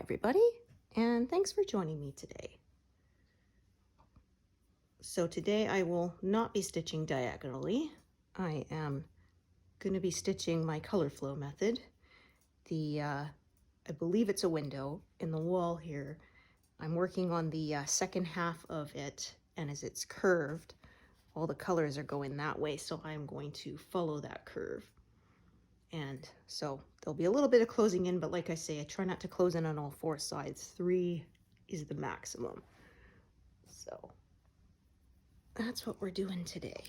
everybody, and thanks for joining me today. So today I will not be stitching diagonally. I am going to be stitching my color flow method. I believe it's a window in the wall here. I'm working on the second half of it, and as it's curved, all the colors are going that way, so I'm going to follow that curve. And so there'll be a little bit of closing in, but like I say, I try not to close in on all four sides. 3 is the maximum. So that's what we're doing today.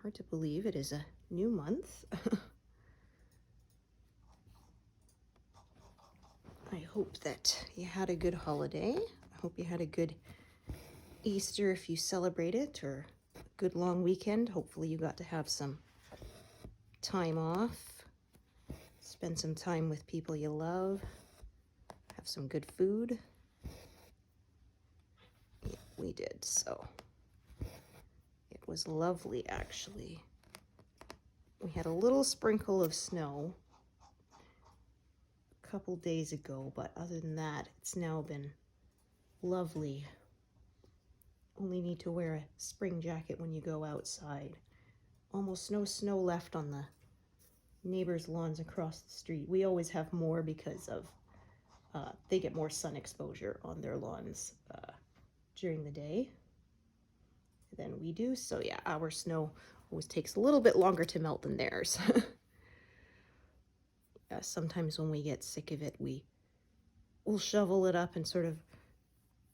Hard to believe it is a new month. I hope that you had a good holiday. I hope you had a good Easter if you celebrate it, or a good long weekend. Hopefully you got to have some time off, spend some time with people you love, have some good food. Yeah, we did, so it was lovely actually. We had a little sprinkle of snow a couple days ago, but other than that, it's now been lovely. Only need to wear a spring jacket when you go outside. Almost no snow left on the neighbors' lawns across the street. We always have more because of they get more sun exposure on their lawns during the day than we do. So yeah, our snow always takes a little bit longer to melt than theirs. Sometimes when we get sick of it, we'll shovel it up and sort of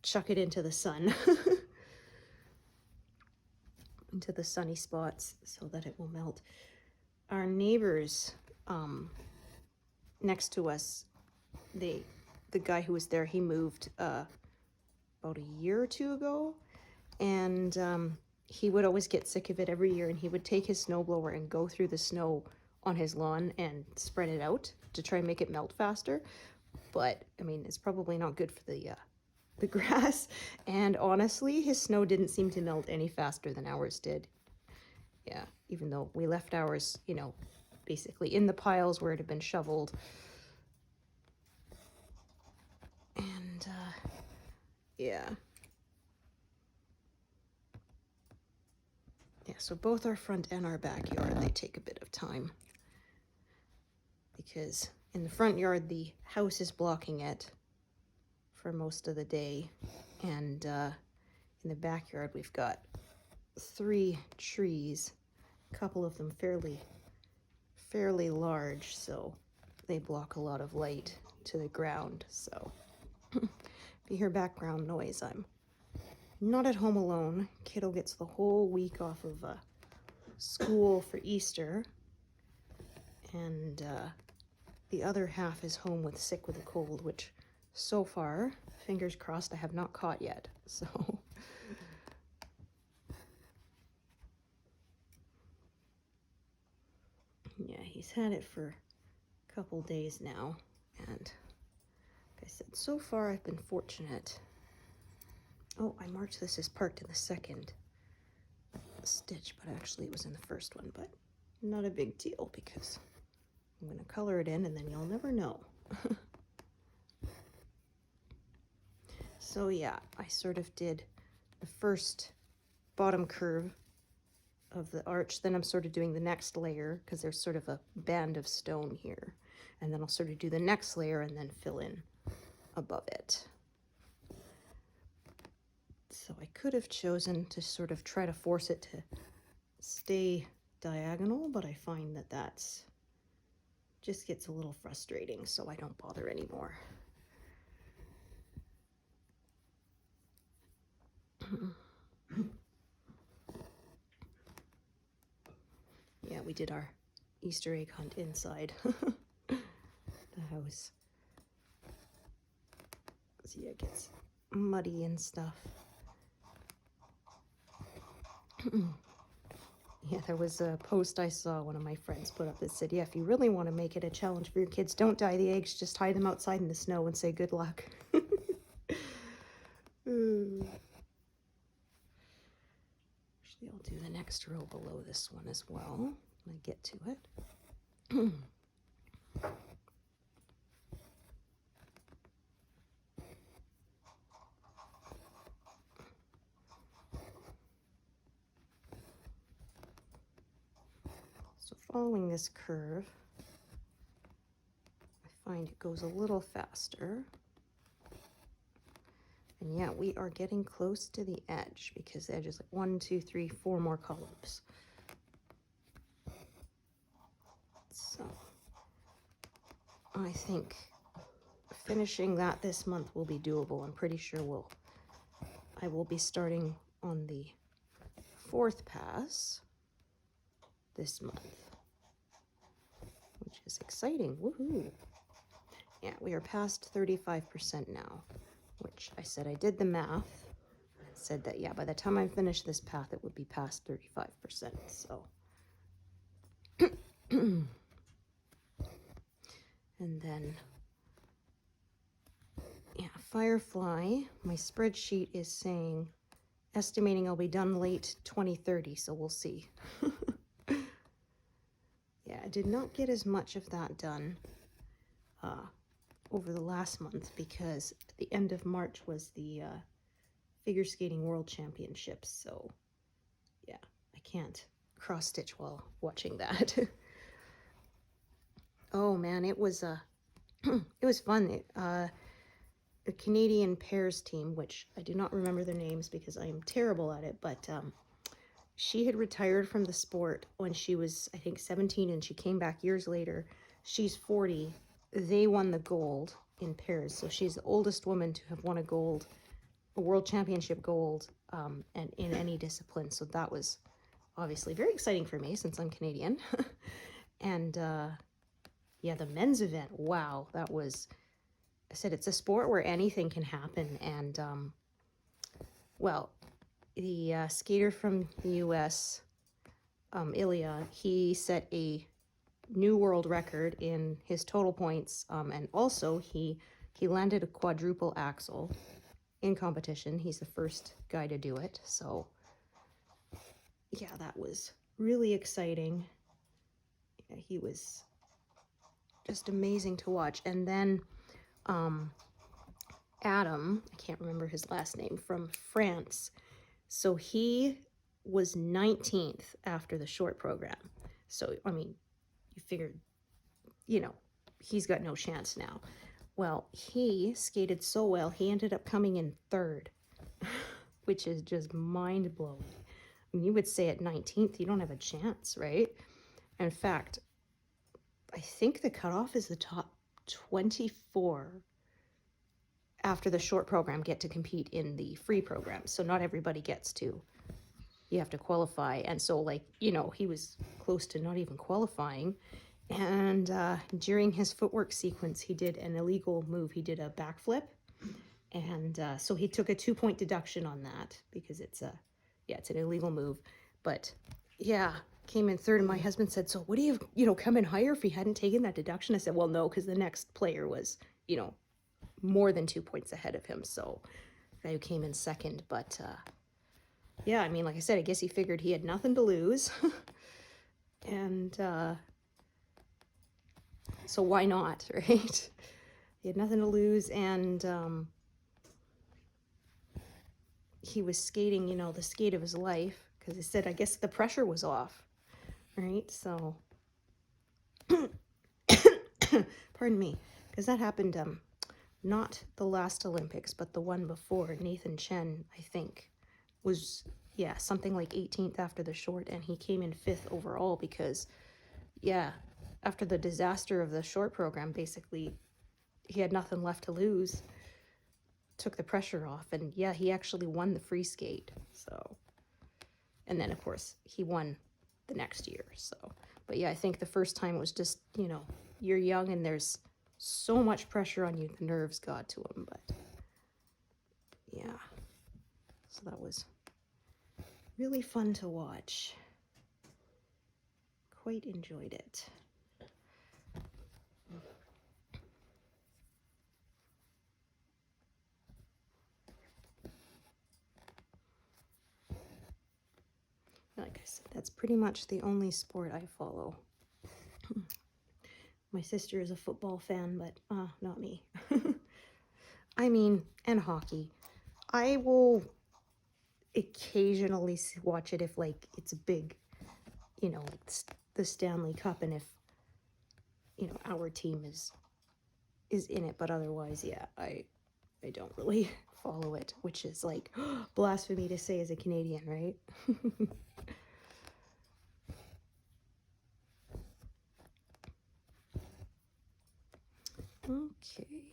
chuck it into the sun. Into the sunny spots so that it will melt. Our neighbors next to us, the guy who was there, he moved about a year or two ago, and he would always get sick of it every year, and he would take his snowblower and go through the snow on his lawn and spread it out to try and make it melt faster. But I mean, it's probably not good for the grass, and honestly his snow didn't seem to melt any faster than ours did. Yeah, even though we left ours, you know, basically in the piles where it had been shoveled. And yeah, so both our front and our backyard, they take a bit of time, because in the front yard the house is blocking it for most of the day, and in the backyard we've got 3 trees, a couple of them fairly large, so they block a lot of light to the ground. So if you hear background noise, I'm not at home alone. Kiddo gets the whole week off of school for Easter, and the other half is home sick with a cold, which so far, fingers crossed, I have not caught yet. So yeah, he's had it for a couple days now, and like I said, so far I've been fortunate. Oh, I marked this as parked in the second stitch, but actually it was in the first one, but not a big deal because I'm going to color it in and then you'll never know. So yeah, I sort of did the first bottom curve of the arch, then I'm sort of doing the next layer because there's sort of a band of stone here, and then I'll sort of do the next layer and then fill in above it. So I could have chosen to sort of try to force it to stay diagonal, but I find that that's just gets a little frustrating, so I don't bother anymore. Yeah, we did our Easter egg hunt inside the house. So yeah, it gets muddy and stuff. Yeah, there was a post I saw one of my friends put up that said, yeah, if you really want to make it a challenge for your kids, don't dye the eggs, just hide them outside in the snow and say good luck. Actually, I'll do the next row below this one as well when I get to it. following this curve, I find it goes a little faster. And yeah, we are getting close to the edge because the edge is like 1, 2, 3, 4 more columns. So I think finishing that this month will be doable. I'm pretty sure I will be starting on the 4th pass this month, which is exciting. Woohoo! Yeah, we are past 35% now, which I said I did the math. I said that, yeah, by the time I finish this path, it would be past 35%. So, and then, yeah, Firefly, my spreadsheet is saying, estimating I'll be done late 2030, so we'll see. Yeah, I did not get as much of that done over the last month because at the end of March was the figure skating world championships, so yeah, I can't cross stitch while watching that. Oh man, it was it was fun. The Canadian pairs team, which I do not remember their names because I am terrible at it, but she had retired from the sport when she was, I think, 17, and she came back years later. She's 40. They won the gold in pairs, so she's the oldest woman to have won a world championship gold, and in any discipline. So that was obviously very exciting for me since I'm Canadian. And yeah, the men's event, wow, that was, I said, it's a sport where anything can happen. And well, the skater from the US, Ilya, he set a new world record in his total points, and also he landed a quadruple axel in competition. He's the first guy to do it, so yeah, that was really exciting. Yeah, he was just amazing to watch. And then Adam, I can't remember his last name, from France, so he was 19th after the short program. So I mean, you figured, you know, he's got no chance now. Well, he skated so well, he ended up coming in 3rd, which is just mind-blowing. I mean, you would say at 19th, you don't have a chance, right? In fact, I think the cutoff is the top 24 after the short program get to compete in the free program. So not everybody gets to. You have to qualify. And so, like, you know, he was close to not even qualifying. And during his footwork sequence, he did an illegal move. He did a backflip. And so he took a 2-point deduction on that because it's an illegal move. But yeah, came in 3rd. And my husband said, so would he have, come in higher if he hadn't taken that deduction? I said, well, no, because the next player was, more than 2 points ahead of him. So the guy who came in 2nd. But yeah, I mean, like I said, I guess he figured he had nothing to lose. And so why not, right? He had nothing to lose, and he was skating, the skate of his life, because he said, I guess the pressure was off, right? So, pardon me, because that happened, not the last Olympics, but the one before. Nathan Chen, I think, was, yeah, something like 18th after the short, and he came in 5th overall because, yeah, after the disaster of the short program, basically, he had nothing left to lose, took the pressure off, and yeah, he actually won the free skate, so, and then, of course, he won the next year, so, but yeah, I think the first time was just, you're young and there's so much pressure on you, the nerves got to him, but yeah, so that was really fun to watch. Quite enjoyed it. Like I said, that's pretty much the only sport I follow. My sister is a football fan, but not me. I mean, and hockey. I will occasionally watch it if, like, it's a big, the Stanley Cup, and if, you know, our team is in it, but otherwise, yeah, I don't really follow it, which is like blasphemy to say as a Canadian, right? Okay.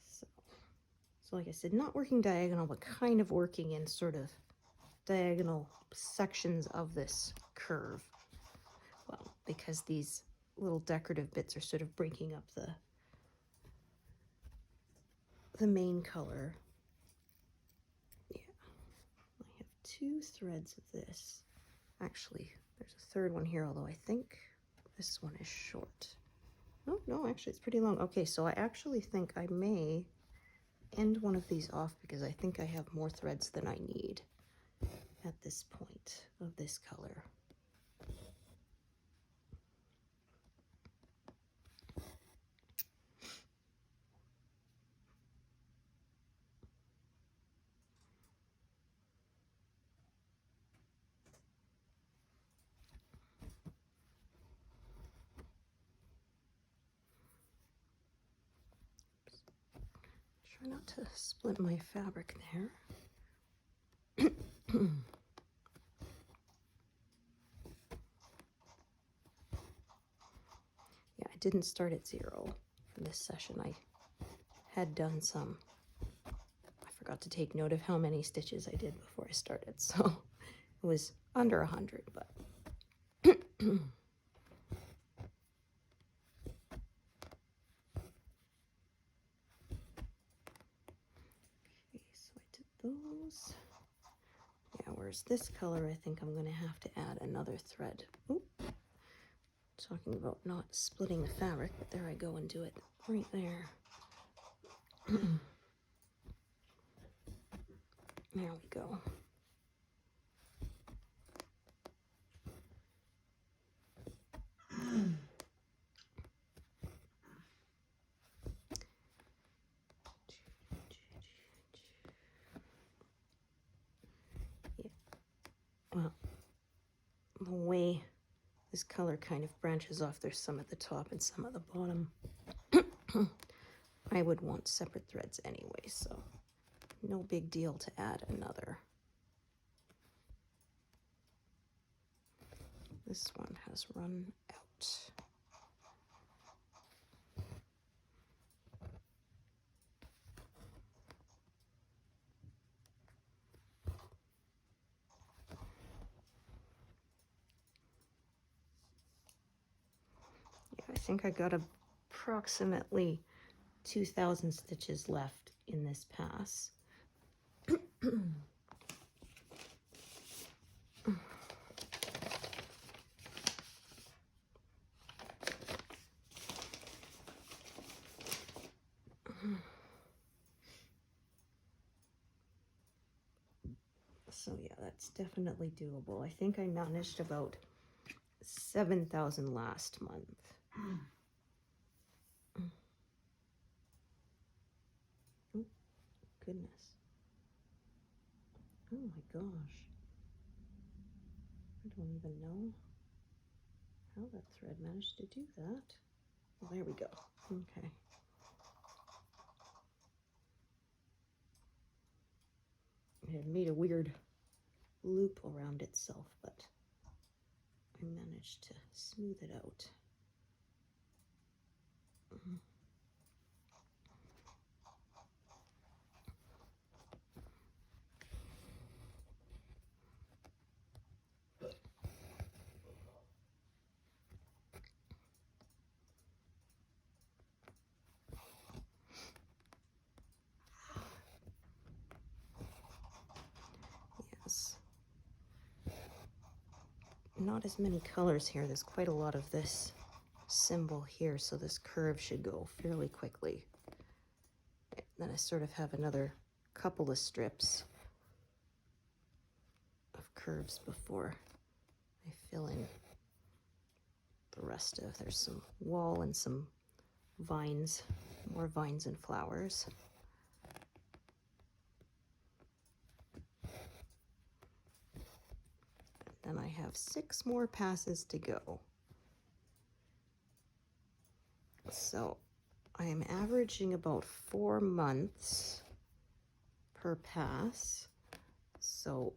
So like I said, not working diagonal, but kind of working in sort of diagonal sections of this curve. Well, because these little decorative bits are sort of breaking up the main color. Yeah, I have 2 threads of this. Actually, there's a third one here, although I think this one is short. Oh, no, actually it's pretty long. Okay, so I actually think I may end one of these off because I think I have more threads than I need at this point of this color. Try not to split my fabric there. Yeah, I didn't start at 0 for this session. I had done some. I forgot to take note of how many stitches I did before I started, so it was under 100, but okay, so I did those. Yeah, whereas this color, I think I'm going to have to add another thread. Oop. Talking about not splitting the fabric, but there I go and do it right there. There we go. Yeah. Well, the way this color kind of branches off, there's some at the top and some at the bottom. I would want separate threads anyway, so no big deal to add another. This one has run out. Yeah, I think I got approximately 2,000 stitches left in this pass. So yeah, that's definitely doable. I think I managed about 7,000 last month. Oh, goodness. Oh my gosh. I don't even know how that thread managed to do that. Well, there we go. Okay. It had made a weird loop around itself, but I managed to smooth it out. Yes. Not as many colors here. There's quite a lot of this symbol here, so this curve should go fairly quickly. Then I sort of have another couple of strips of curves before I fill in the rest of. There's some wall and some vines, more vines and flowers. then I have 6 more passes to go. So I am averaging about 4 months per pass. So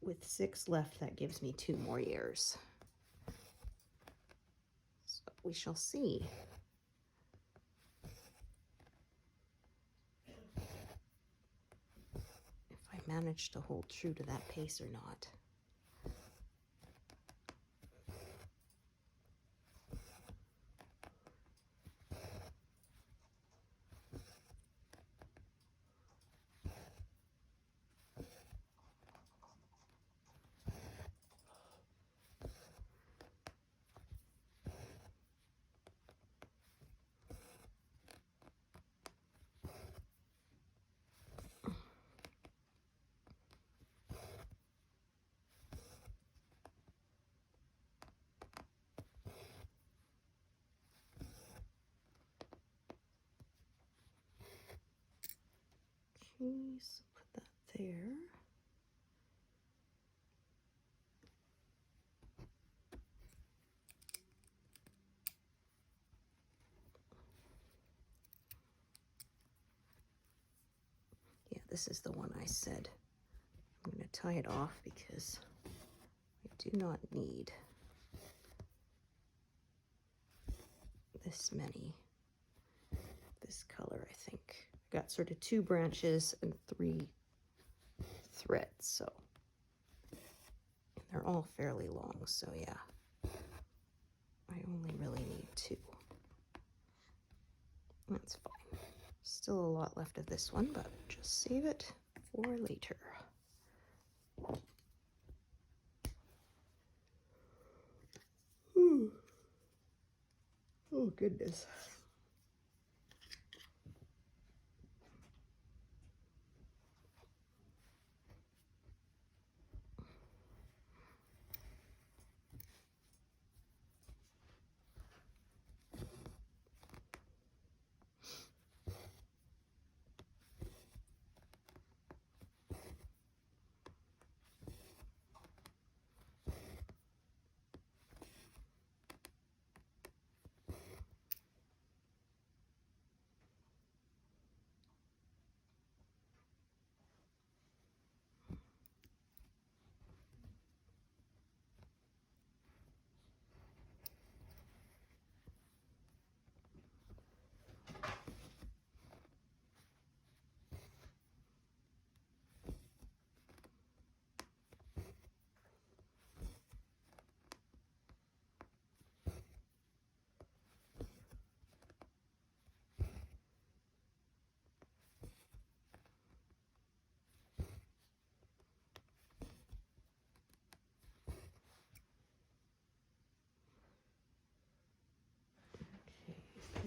with 6 left, that gives me 2 more years. So we shall see. If I manage to hold true to that pace or not. Okay, so put that there. Yeah, this is the one I said. I'm going to tie it off because I do not need this many. This color, I think. I got sort of 2 branches and 3 threads, so. And they're all fairly long, so yeah. I only really need 2. That's fine. Still a lot left of this one, but just save it for later. Ooh. Oh, goodness.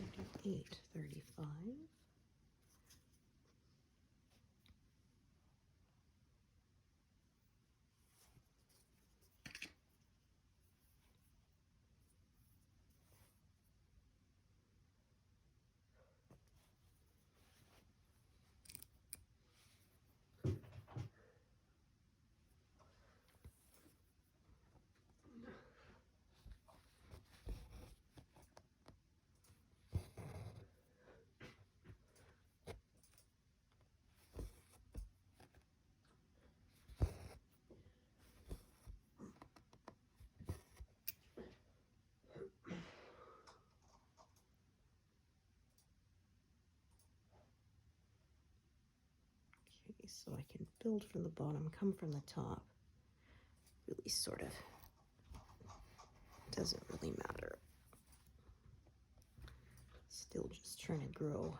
Okay, 38, 35. So I can build from the bottom, come from the top. Really sort of doesn't really matter. Still just trying to grow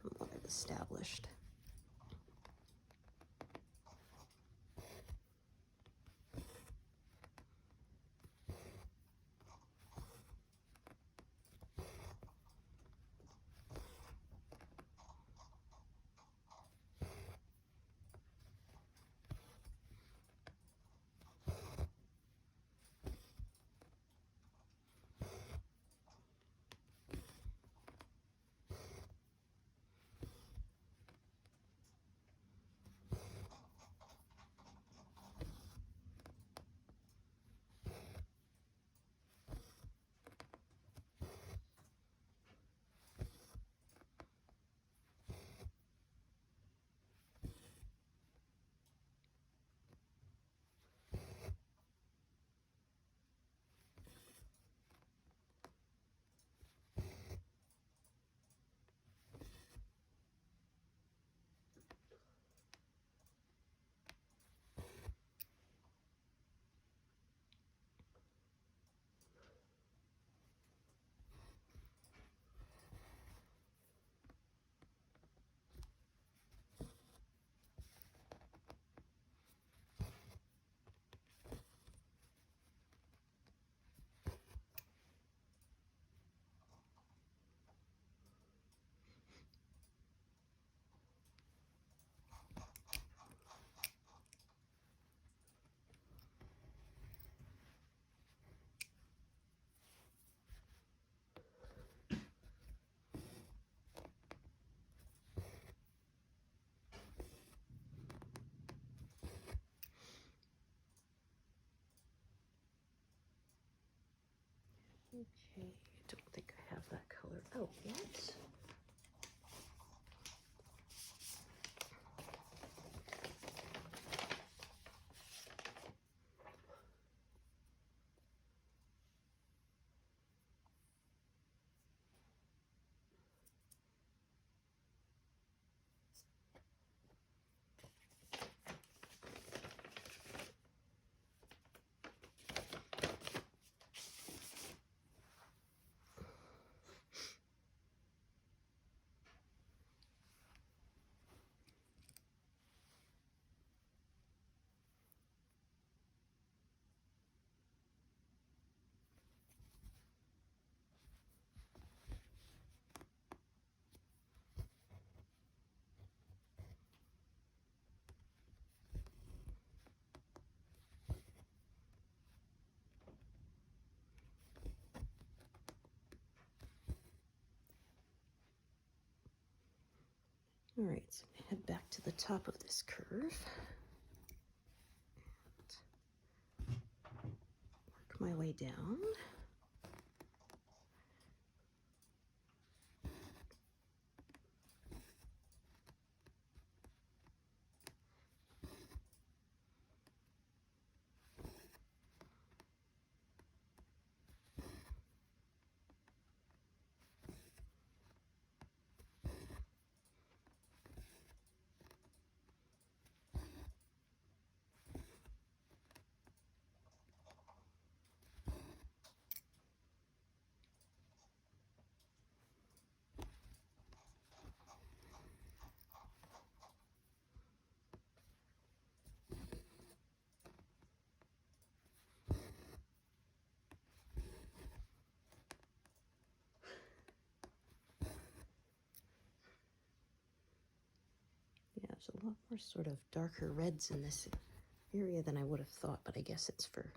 from what I've established. Okay, I don't think I have that color out yet. All right, so I'm gonna head back to the top of this curve. And work my way down. Yeah, there's a lot more sort of darker reds in this area than I would have thought, but I guess it's for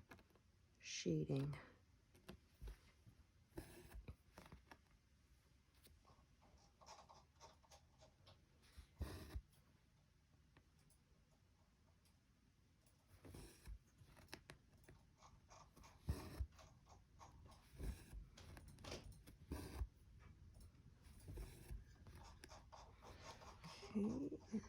shading. Okay.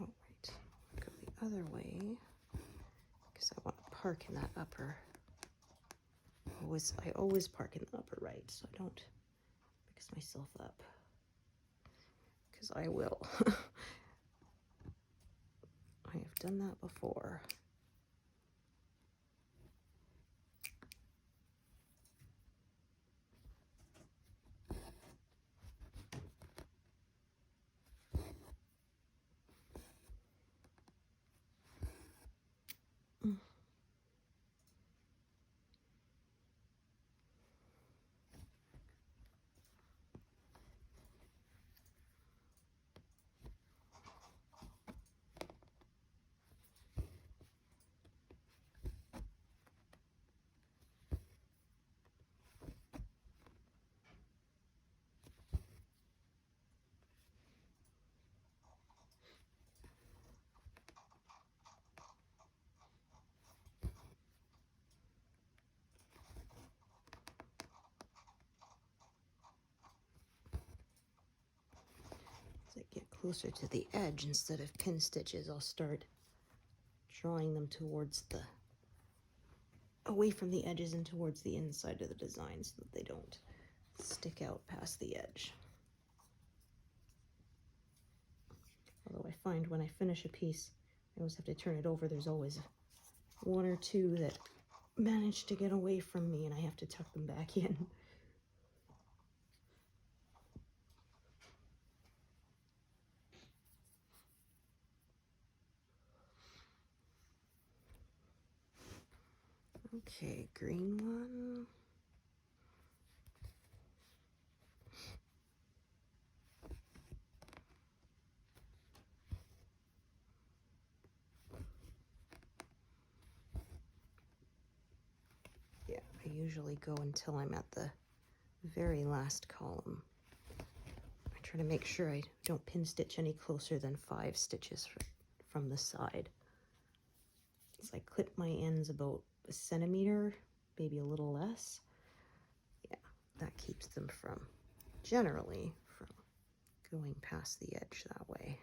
Oh, right. Go the other way because I want to park in that upper. I always park in the upper right, so I don't mix myself up. Because I will. I have done that before. As I get closer to the edge, instead of pin stitches, I'll start drawing them towards the, away from the edges and towards the inside of the design so that they don't stick out past the edge. Although I find when I finish a piece, I always have to turn it over. There's always one or two that managed to get away from me and I have to tuck them back in. Okay, green one. Yeah, I usually go until I'm at the very last column. I try to make sure I don't pin stitch any closer than 5 stitches from the side. So I clip my ends about a centimeter, maybe a little less. Yeah, that keeps them from, generally, from going past the edge that way.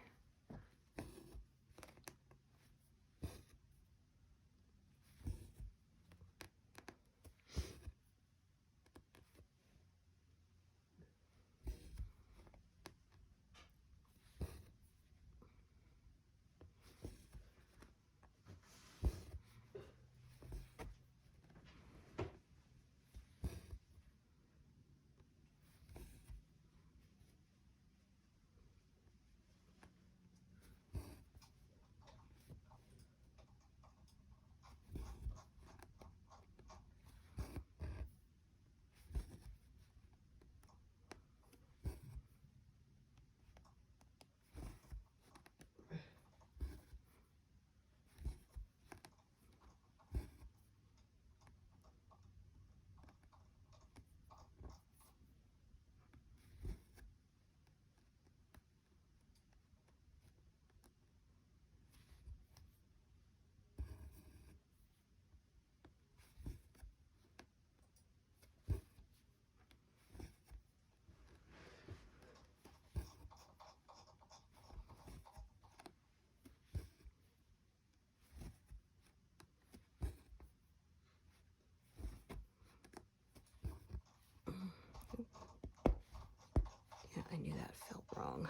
Yeah, I knew that felt wrong.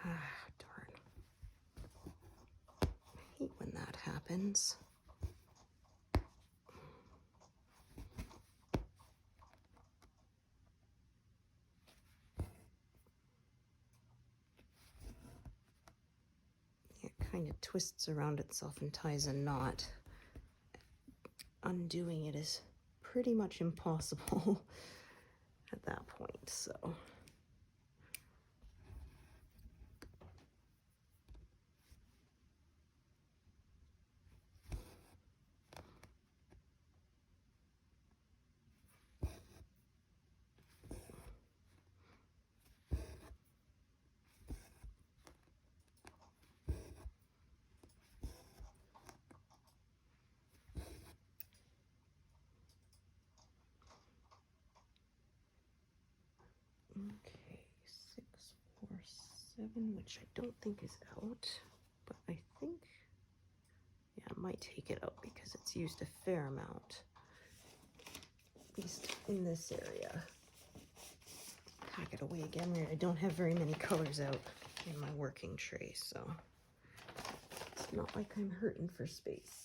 Ah, darn. I hate when that happens. It kind of twists around itself and ties a knot. Undoing it is pretty much impossible at that point, so. Okay, 6, 4, 7, which I don't think is out, but I think, yeah, I might take it out because it's used a fair amount, at least in this area. Pack it away again. I don't have very many colors out in my working tray, so it's not like I'm hurting for space.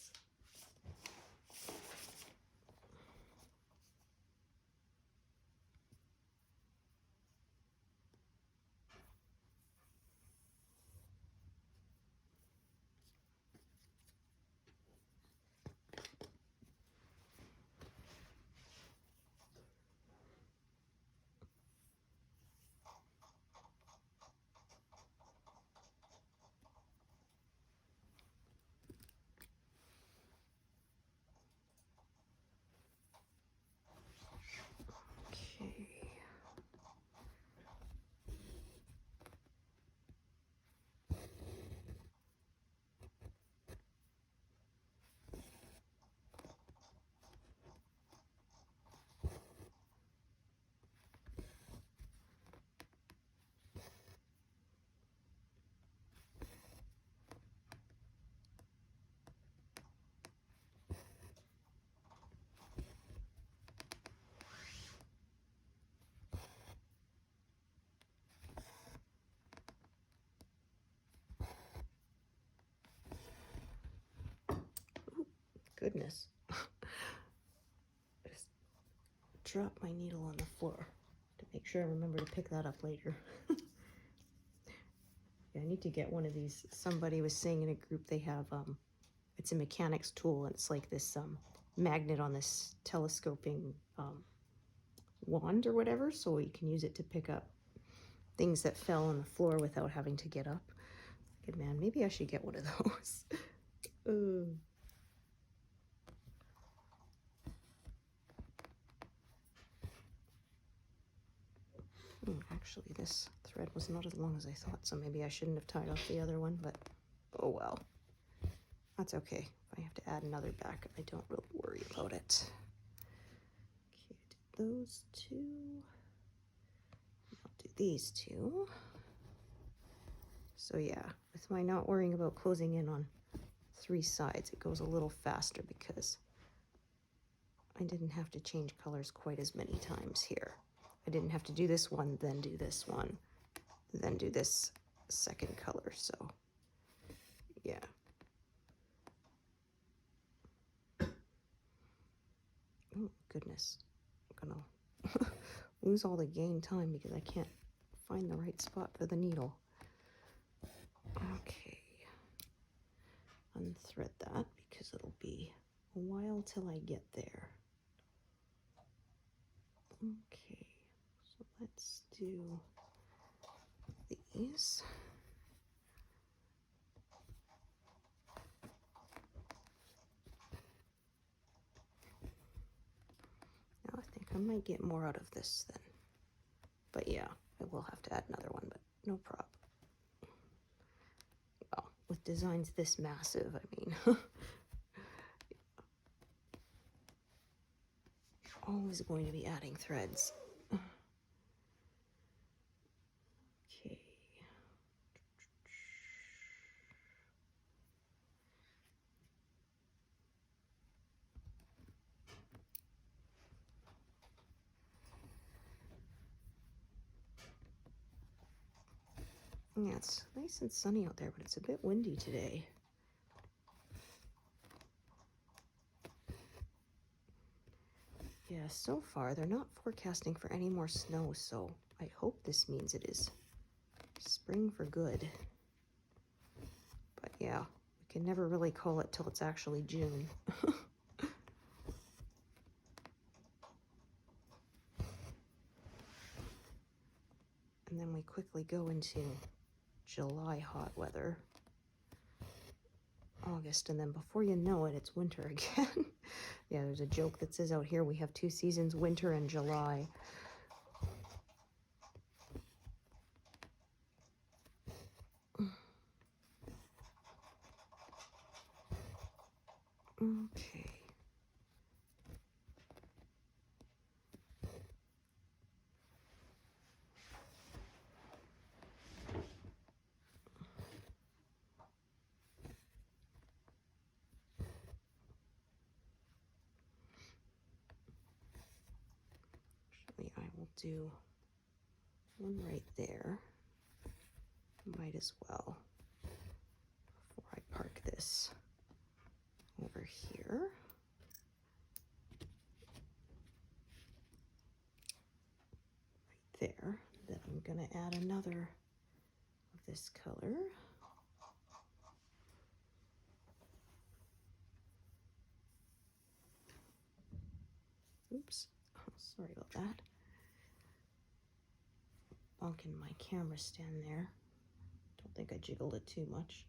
goodness. Just drop my needle on the floor to make sure I remember to pick that up later. Yeah, I need to get one of these. Somebody was saying in a group they have, it's a mechanics tool, and it's like this magnet on this telescoping wand or whatever, so you can use it to pick up things that fell on the floor without having to get up. Good man, maybe I should get one of those. Actually, this thread was not as long as I thought, so maybe I shouldn't have tied off the other one, but oh well. That's okay. If I have to add another back, I don't really worry about it. Okay, do those two. I'll do these two. So yeah, with my not worrying about closing in on 3 sides, it goes a little faster because I didn't have to change colors quite as many times here. I didn't have to do this one, then do this one, then do this second color, so yeah. Oh goodness, I'm gonna lose all the gain time because I can't find the right spot for the needle. Okay, unthread that because it'll be a while till I get there. Okay, so let's do these. Now I think I might get more out of this then. But yeah, I will have to add another one, but no problem. Well, with designs this massive, I mean, always going to be adding threads. Okay. Yeah, it's nice and sunny out there, but it's a bit windy today. Yeah, so far they're not forecasting for any more snow, so I hope this means it is spring for good. But yeah, we can never really call it till it's actually June. And then we quickly go into July hot weather, August, and then before you know it, it's winter again. Yeah, there's a joke that says out here we have 2 seasons, winter and July. Okay. Actually, I will do one right there. Might as well before I park this over here. Right there. Then I'm going to add another of this color. Oops, oh, sorry about that. Bonking my camera stand there. Don't think I jiggled it too much.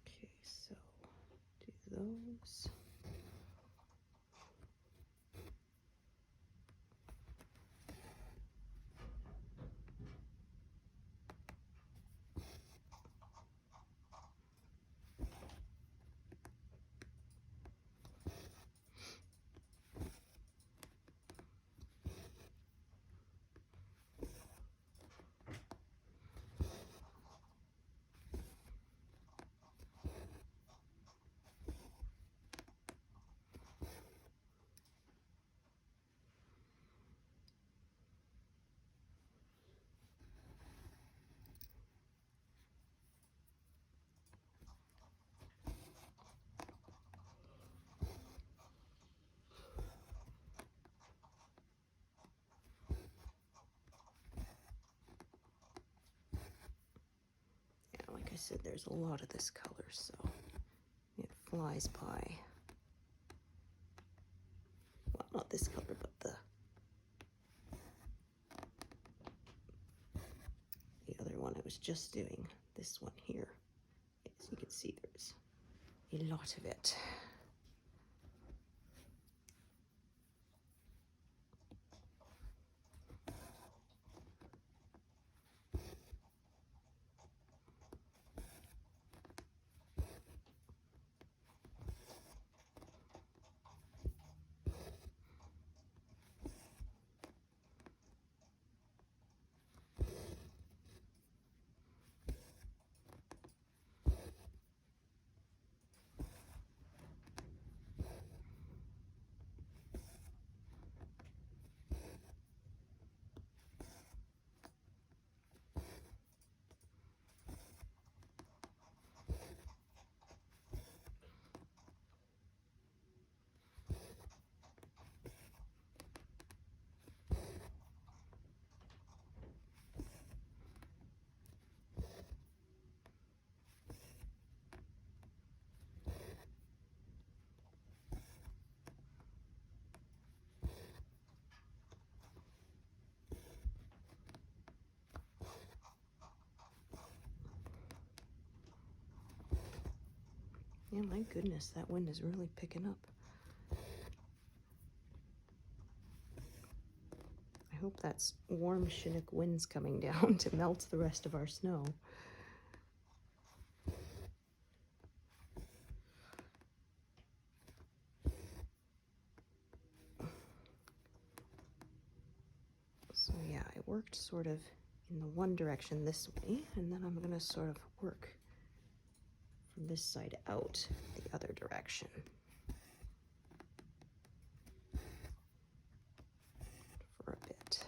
Okay, so do those. said, there's a lot of this color, so it flies by. Well, not this color, but the other one I was just doing. This one here. As you can see, there's a lot of it. Yeah, my goodness, that wind is really picking up. I hope that's warm Chinook winds coming down to melt the rest of our snow. So yeah, I worked sort of in the one direction this way, and then I'm gonna sort of work from this side out the other direction. For a bit.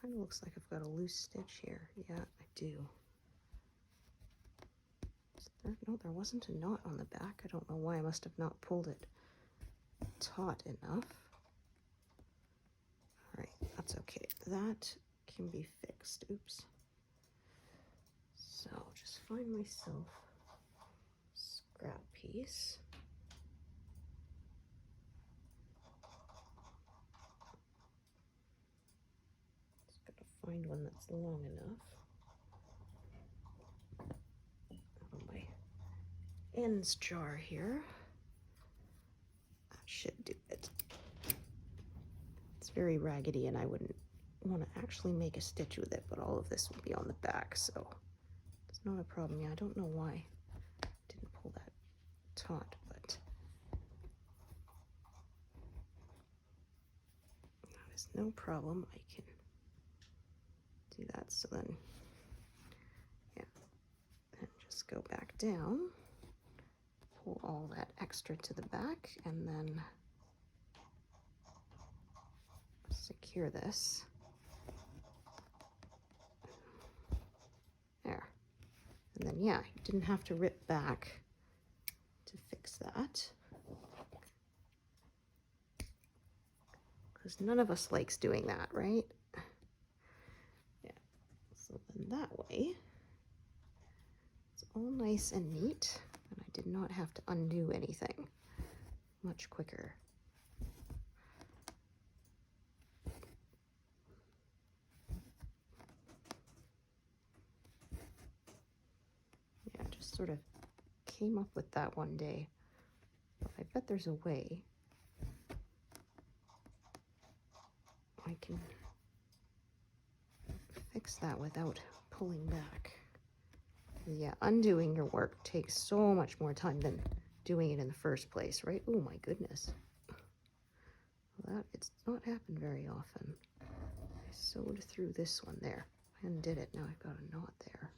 Kind of looks like I've got a loose stitch here. Yeah, I do. No, there wasn't a knot on the back. I don't know why. I must have not pulled it taut enough. All right, that's okay. That can be fixed. Oops. So just find myself a scrap piece. Just gotta find one that's long enough. Out of my ends jar here. That should do it. It's very raggedy and I wouldn't want to actually make a stitch with it, but all of this will be on the back, so it's not a problem. Yeah, I don't know why I didn't pull that taut, but that is no problem. I can do that. So then, yeah, and just go back down, pull all that extra to the back and then secure this. There. And then, yeah, you didn't have to rip back to fix that. Because none of us likes doing that, right? Yeah. So then that way, it's all nice and neat, and I did not have to undo anything. Much quicker. Yeah, just sort of came up with that one day. But I bet there's a way I can fix that without pulling back. Yeah, undoing your work takes so much more time than doing it in the first place, right? Oh my goodness. Well, it's not happened very often. I sewed through this one there. I undid it. Now I've got a knot there.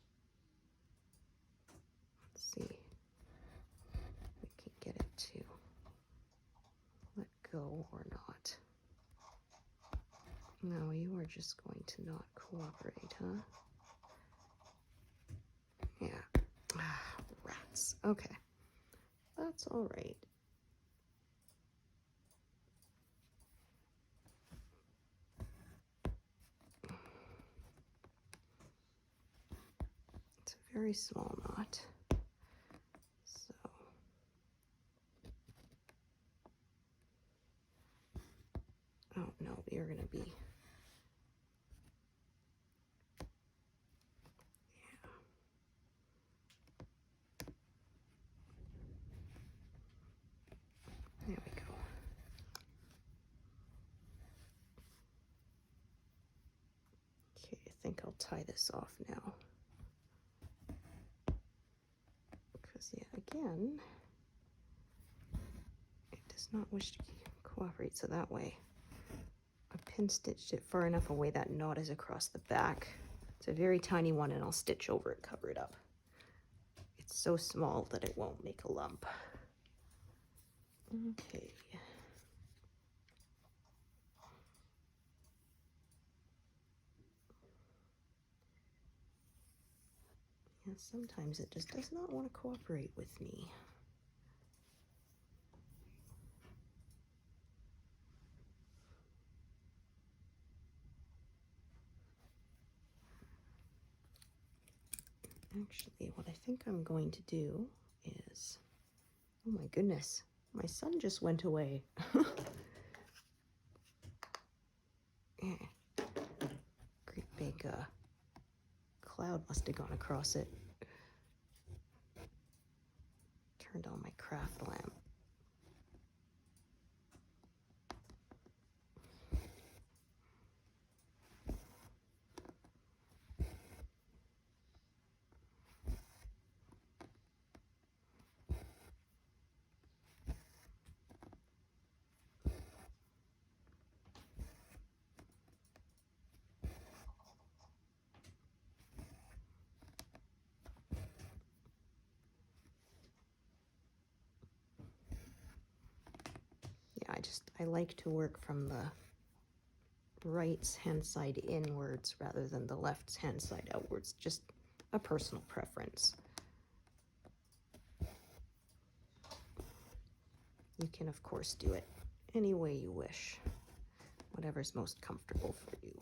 Let's see if we can get it to let go or not. No, you are just going to not cooperate, huh? Yeah. Ah, rats. Okay. That's all right. It's a very small knot. So oh no, you're gonna be there we go. Okay, I think I'll tie this off now. Because, yeah, again, it does not wish to cooperate, so that way I pin stitched it far enough away that knot is across the back. It's a very tiny one, and I'll stitch over it, cover it up. It's so small that it won't make a lump. Okay. Yeah, sometimes it just does not want to cooperate with me. Actually, what I think I'm going to do is, oh my goodness, my son just went away. Yeah. Great big cloud must have gone across it. Turned on my craft lamp. I like to work from the right hand side inwards rather than the left hand side outwards. Just a personal preference. You can, of course, do it any way you wish, whatever's most comfortable for you.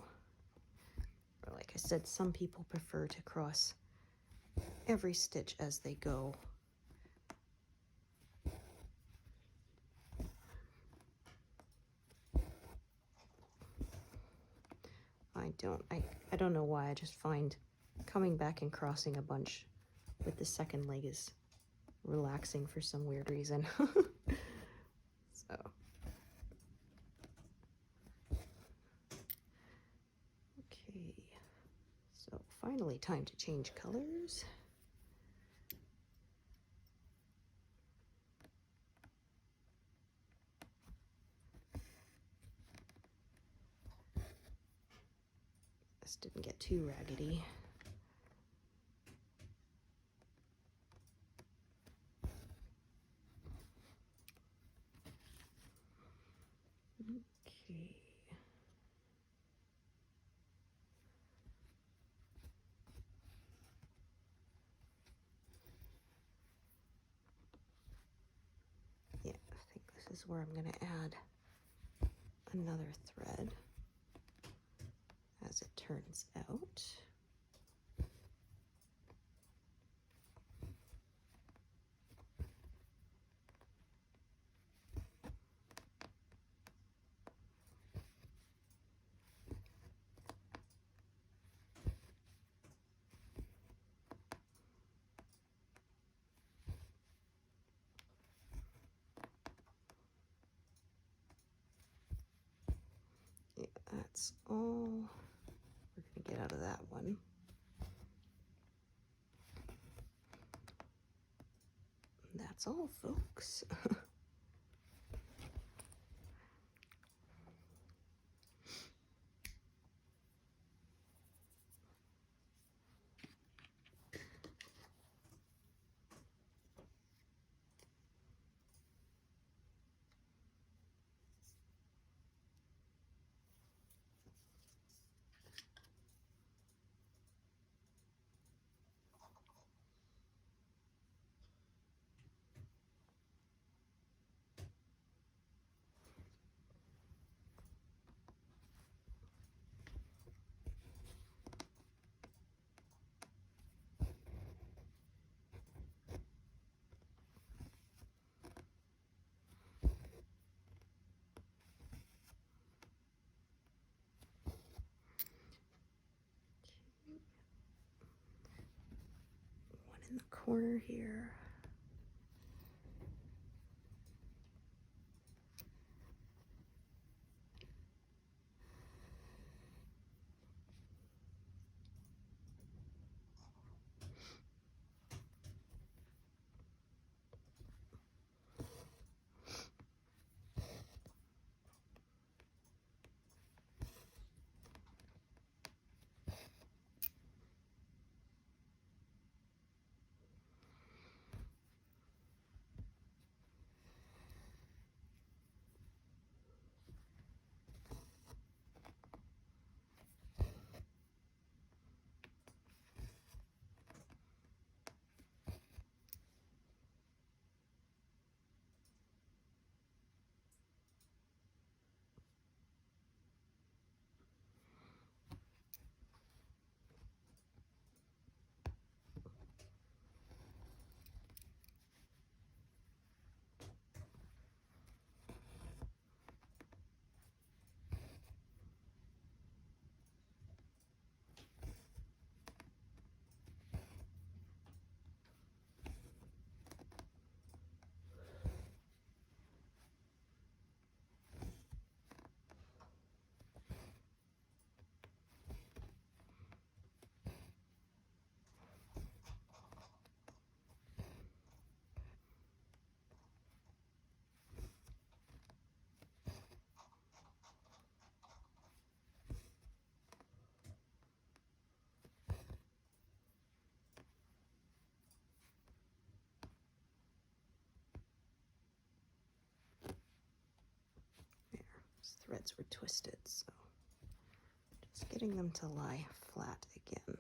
Or like I said, some people prefer to cross every stitch as they go. I don't know why. I just find coming back and crossing a bunch with the second leg is relaxing for some weird reason. So okay, so finally time to change colors. This didn't get too raggedy. is where I'm going to add another thread, as it turns out. That's all we're going to get out of that one. That's all, folks. In the corner here. Threads were twisted, so just getting them to lie flat again.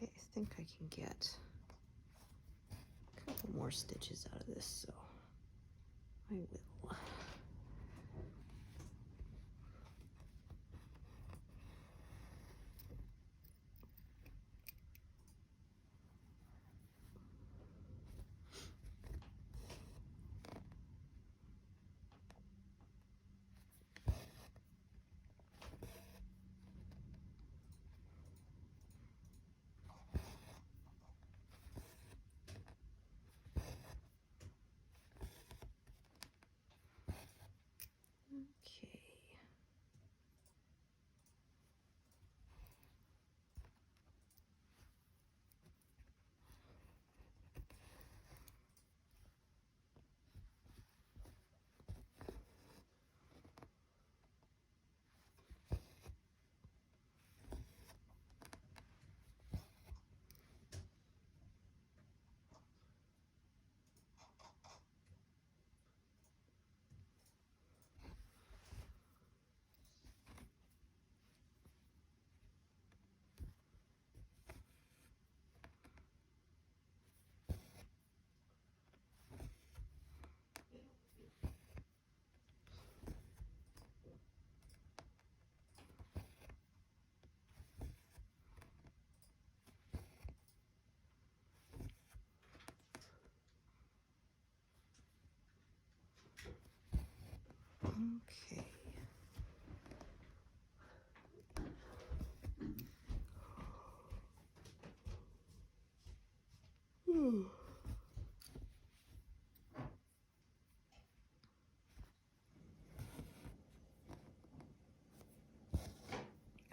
Okay, I think I can get a couple more stitches out of this, so I will. Okay.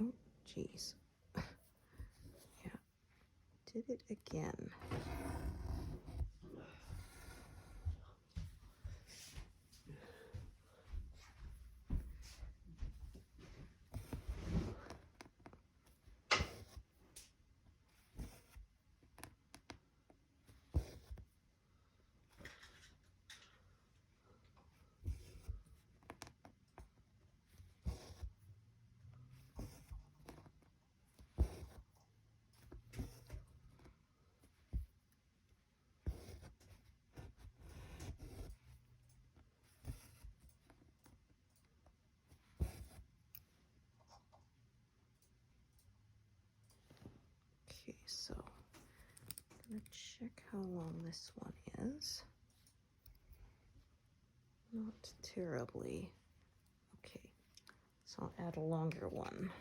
Oh, geez. Yeah, did it again. Okay, so I'm gonna check how long this one is. Not terribly. Okay, so I'll add a longer one.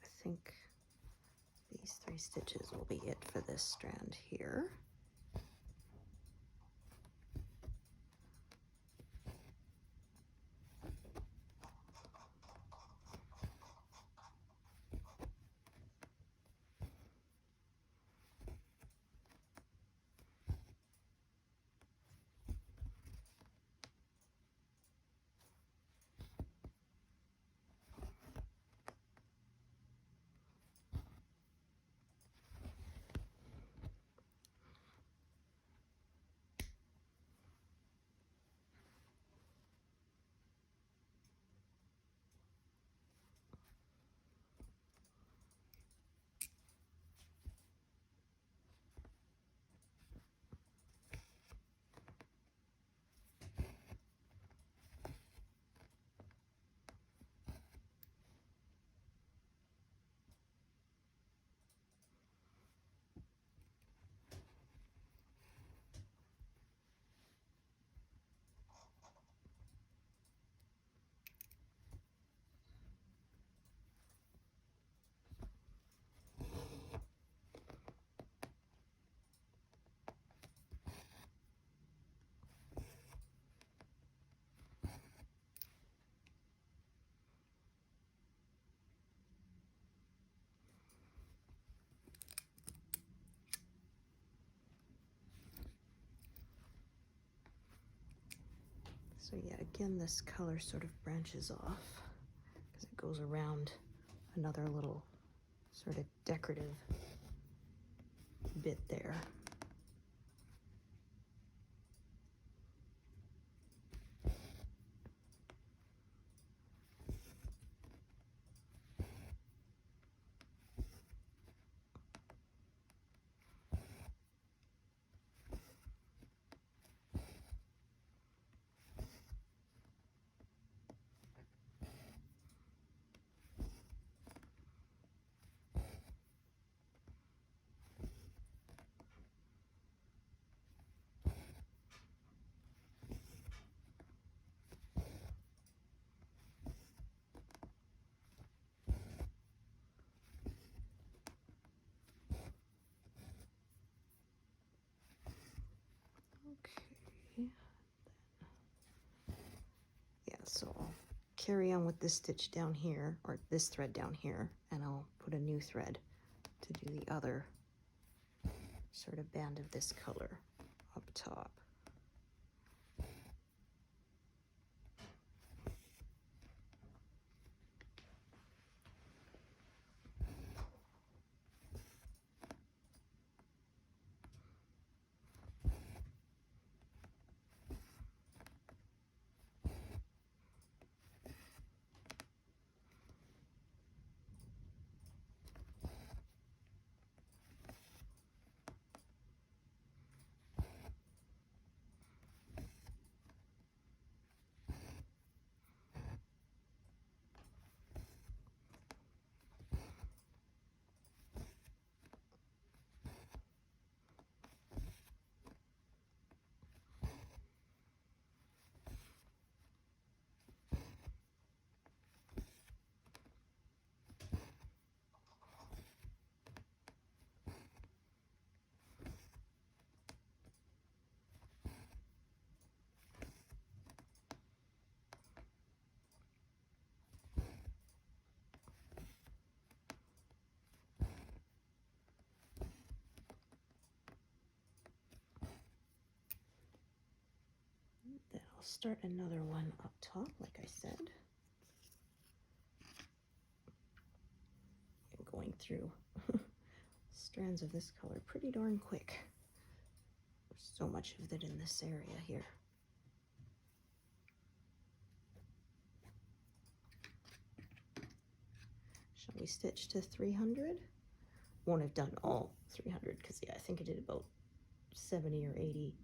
I think these 3 stitches will be it for this strand here. So yeah, again, this color sort of branches off because it goes around another little sort of decorative bit there. carry on with this stitch down here, or this thread down here, and I'll put a new thread to do the other sort of band of this color up top. Then I'll start another one up top, like I said. I'm going through strands of this color pretty darn quick. There's so much of it in this area here. Shall we stitch to 300? Won't have done all 300 because, yeah, I think I did about 70 or 80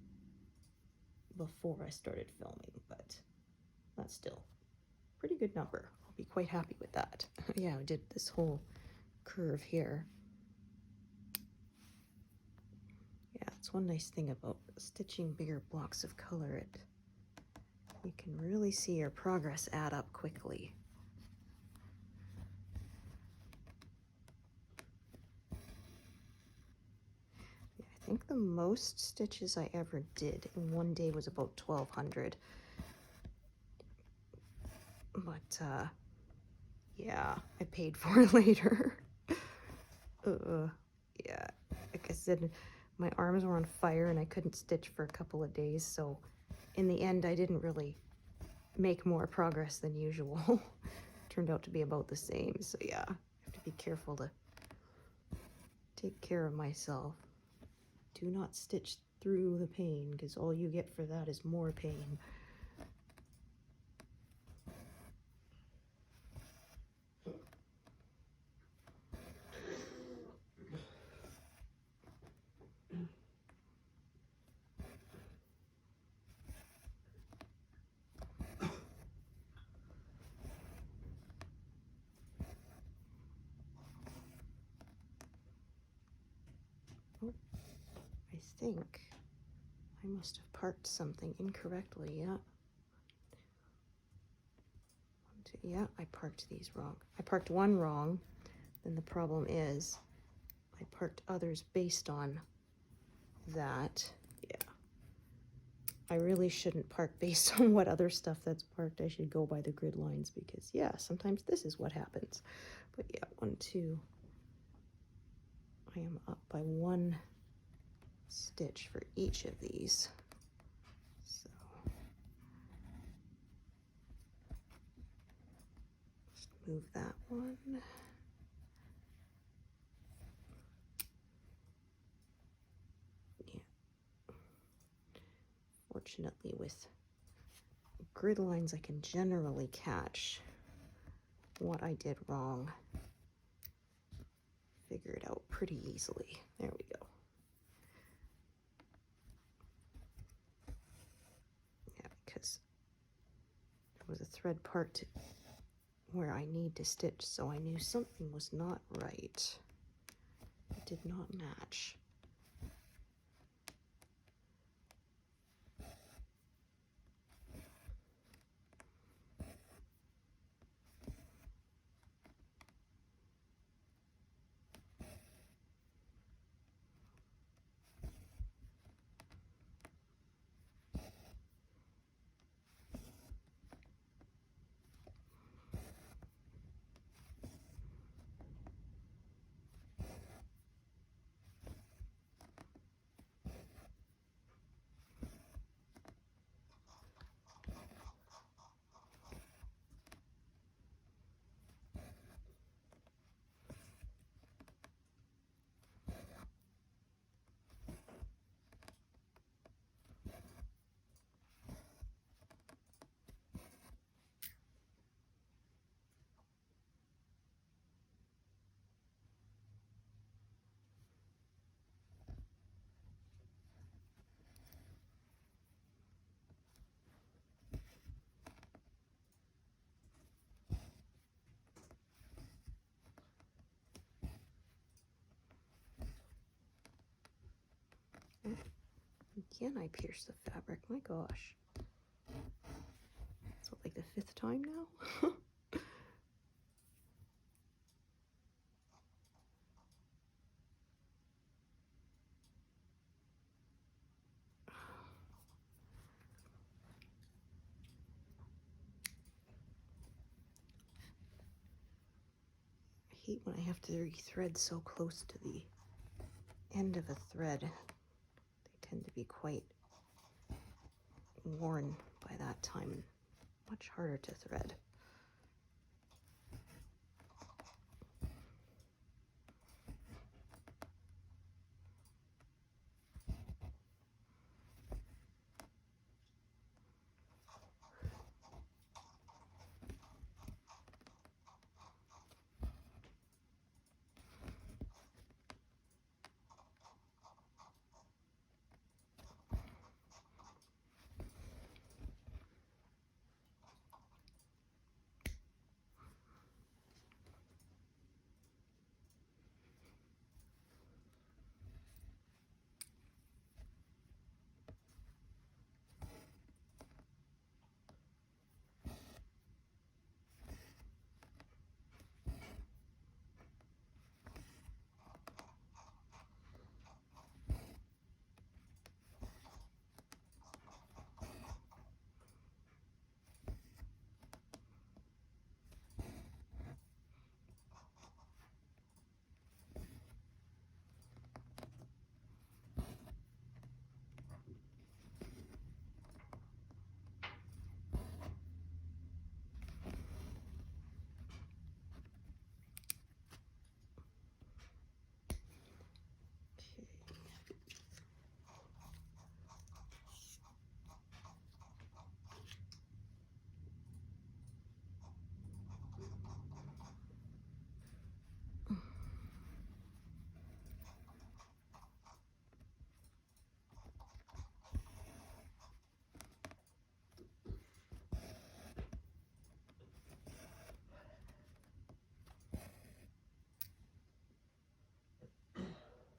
before I started filming, but that's still a pretty good number. I'll be quite happy with that. Yeah, I did this whole curve here. Yeah, it's one nice thing about stitching bigger blocks of color. You can really see your progress add up quickly. I think the most stitches I ever did in one day was about 1,200. But, yeah, I paid for it later. Yeah, like I said, my arms were on fire and I couldn't stitch for a couple of days, so in the end I didn't really make more progress than usual. Turned out to be about the same, so yeah, I have to be careful to take care of myself. Do not stitch through the pain, because all you get for that is more pain. Oh, I think I must have parked something incorrectly, yeah. Yeah, I parked these wrong. I parked one wrong, then the problem is I parked others based on that. Yeah. I really shouldn't park based on what other stuff that's parked. I should go by the grid lines because, yeah, sometimes this is what happens. But yeah, 1, 2. I am up by 1 stitch for each of these. So just move that one. Yeah. Fortunately, with grid lines, I can generally catch what I did wrong. Figure it out pretty easily. There we go. Yeah, because there was a thread part where I need to stitch, so I knew something was not right. It did not match. Again, I pierced the fabric. My gosh. So like the 5th time now? I hate when I have to rethread so close to the end of a thread. They tend to be quite worn by that time and much harder to thread.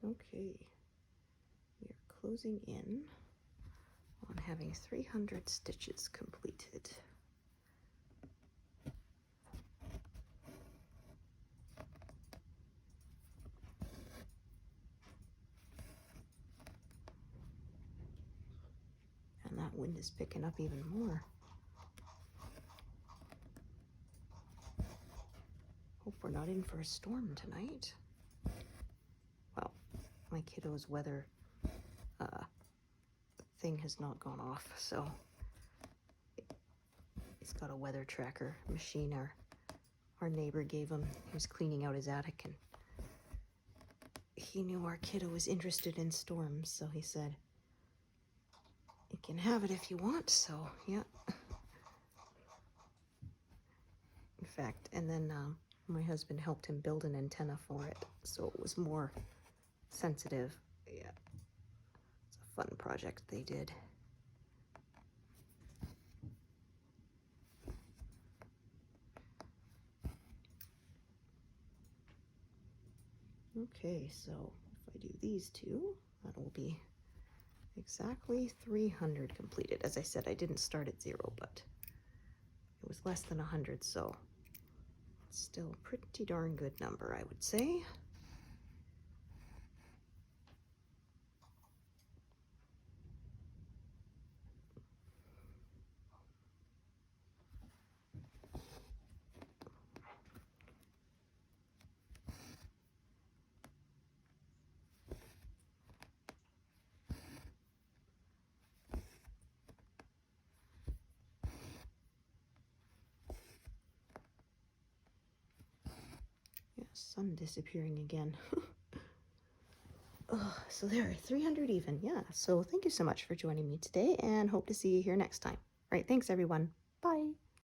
Okay, we are closing in on having 300 stitches completed. And that wind is picking up even more. Hope we're not in for a storm tonight. Well, my kiddo's weather thing has not gone off, so he's got a weather tracker machine our neighbor gave him. He was cleaning out his attic and he knew our kiddo was interested in storms, so he said, "You can have it if you want," so yeah. In fact, and then my husband helped him build an antenna for it, so it was more sensitive. Yeah, it's a fun project they did. Okay, so if I do these two, that will be exactly 300 completed. As I said, I didn't start at 0, but it was less than 100, so it's still a pretty darn good number, I would say. Sun disappearing again. So there, 300 even. Yeah, so thank you so much for joining me today and hope to see you here next time. All right, thanks everyone. Bye.